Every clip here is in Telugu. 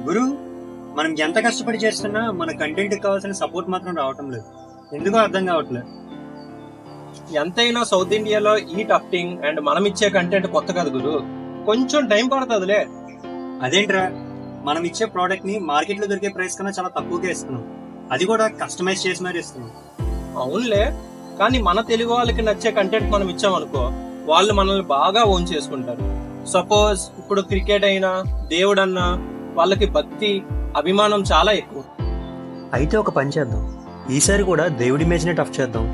గురు, మనం ఎంత కష్టపడి చేస్తున్నా మన కంటెంట్ కావాల్సిన సపోర్ట్ మాత్రం రావటం లేదు. ఎందుకో అర్థం కావట్లేదు. ఎంతైనా సౌత్ ఇండియాలో ఈ టఫ్టింగ్ అండ్ మనం ఇచ్చే కంటెంట్ కొత్త కదా గురు, కొంచెం టైం పడుతుందిలే. అదేంట్రా, మనం ఇచ్చే ప్రోడక్ట్ ని మార్కెట్ లో దొరికే ప్రైస్ కన్నా చాలా తక్కువగా ఇస్తున్నాం. అది కూడా కస్టమైజ్ చేసి మరీ ఇస్తున్నాం. అవునులే, కానీ మన తెలుగు వాళ్ళకి నచ్చే కంటెంట్ మనం ఇచ్చామనుకో, వాళ్ళు మనల్ని బాగా ఓన్ చేసుకుంటారు. సపోజ్ ఇప్పుడు క్రికెట్ అయినా, దేవుడు అన్నా, వాళ్ళకి భక్తి అభిమానం చాలా ఎక్కువ. అయితే ఒక పని చేద్దాం, ఈసారి కూడా దేవుడి ఇమేజ్ ని టఫ్ చేద్దాం.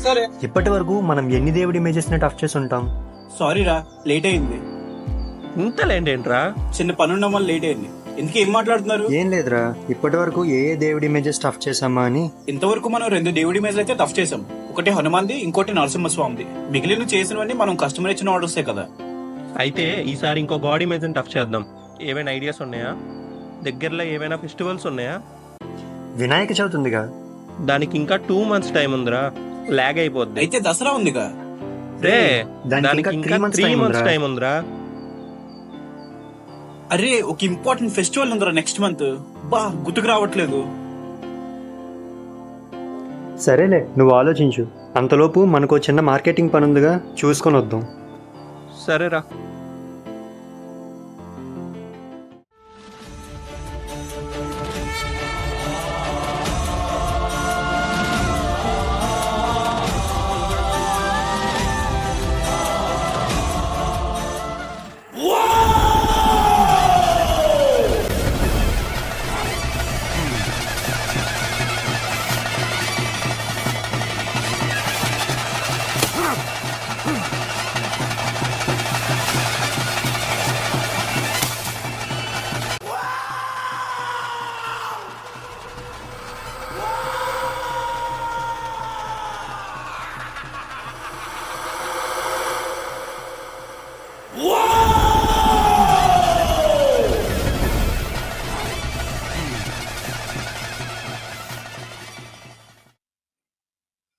సరే. ఇప్పటి వరకు మనం ఎన్ని దేవుడి ఇమేజెస్ ని టఫ్ చేసి ఉంటాం? సారీ రా, లేట్ అయింది. ఇంత లేట్ ఏంట్రా? చిన్న పని ఉండడం వల్ల లేట్ అయింది. ఎందుకు ఏం మాట్లాడుతున్నారు? ఏం లేదురా, ఇప్పటి వరకు ఏ దేవుడి ఇమేజెస్ టఫ్ చేసామా అని. ఇంతవరకు మనం 2 దేవుడి ఇమేజ్లు అయితే టఫ్ చేసాం. ఒకటి హనుమాన్ది, ఇంకోటి నరసింహస్వామిది. మిగిలిన చేసినవన్నీ మనం కస్టమర్ ఇచ్చిన ఆర్డర్సే కదా. అయితే ఈసారి ఇంకో గాడ్ ఇమేజ్ టఫ్ చేద్దాం. ఏమైనా ఐడియాస్ ఉన్నాయా? దగ్గరలో ఏమైనా ఫెస్టివల్స్ ఉన్నాయా? వినాయక చవితి ఉందిగా, దానికి ఇంకా 2 months టైం ఉందిరా, లాగ్ అయిపోద్ది. అయితే దసరా ఉందిగా. రే, దానికి ఇంకా 3 months టైం ఉందిరా. అరే, ఒక ఇంపార్టెంట్ ఫెస్టివల్ ఉందిరా నెక్స్ట్ మంత్. బా, గుర్తుకు రావట్లేదు. సరేలే, నువ్వు ఆలోచించు. అంతలోపు మనకు చిన్న మార్కెటింగ్ పని ఉందిగా, చూసుకొని వద్దాం. సరేరా.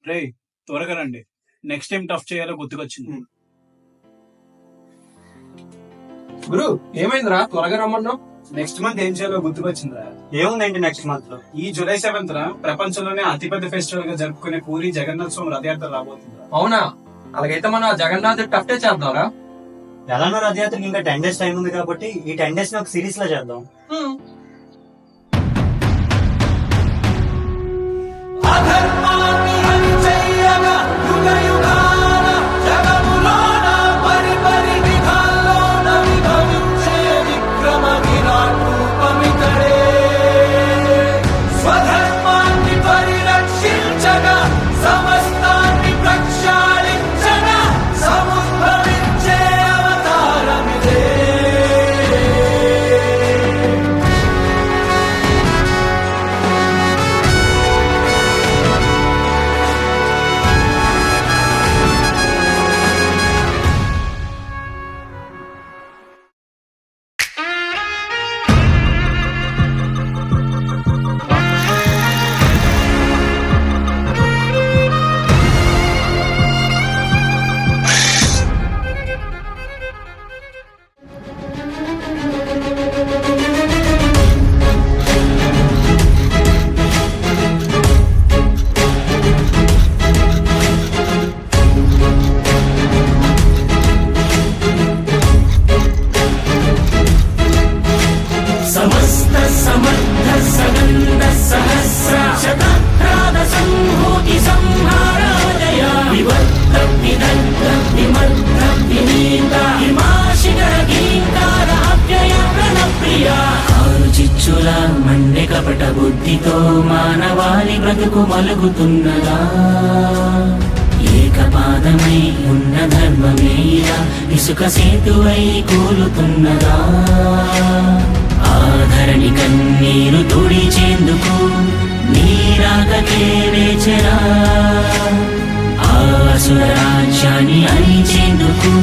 రే, త్వరగా రండి. నెక్స్ట్ టైం టఫ్ చేయాలో గుర్తుకొచ్చింది. గురు, ఏమైందిరా త్వరగా రమ్మన్నావు? నెక్స్ట్ మంత్ ఏం చేయాలో గుర్తుకొచ్చిందిరా. ఏముందండి నెక్స్ట్ మంత్ లో? ఈ జూలై 7th ప్రపంచంలోనే అతిపెద్ద ఫెస్టివల్ గా జరుపుకునే పూరి జగన్నాథ స్వామి రథయాత్ర రాబోతుంది. అవునా? అలాగైతే మనం జగన్నాథ్ టఫ్ చేద్దాంరా. ఎలానో రథయాత్రకి ఇంకా 10 days టైం ఉంది కాబట్టి ఈ 10 days ని ఒక సిరీస్ లో చేద్దాం. మండే కపట బుద్ధితో మానవాళి బ్రతుకు మలుగుతున్నదా? ఏకపాదమై ఉన్న ధర్మమేలా ఇసుక సేతువై కూలుతున్నదా? ఆధరణి కన్నీరు తుడిచేందుకు నీరాకకే వేచరా? ఆసుర రాజ్యాన్ని అణిచేందుకు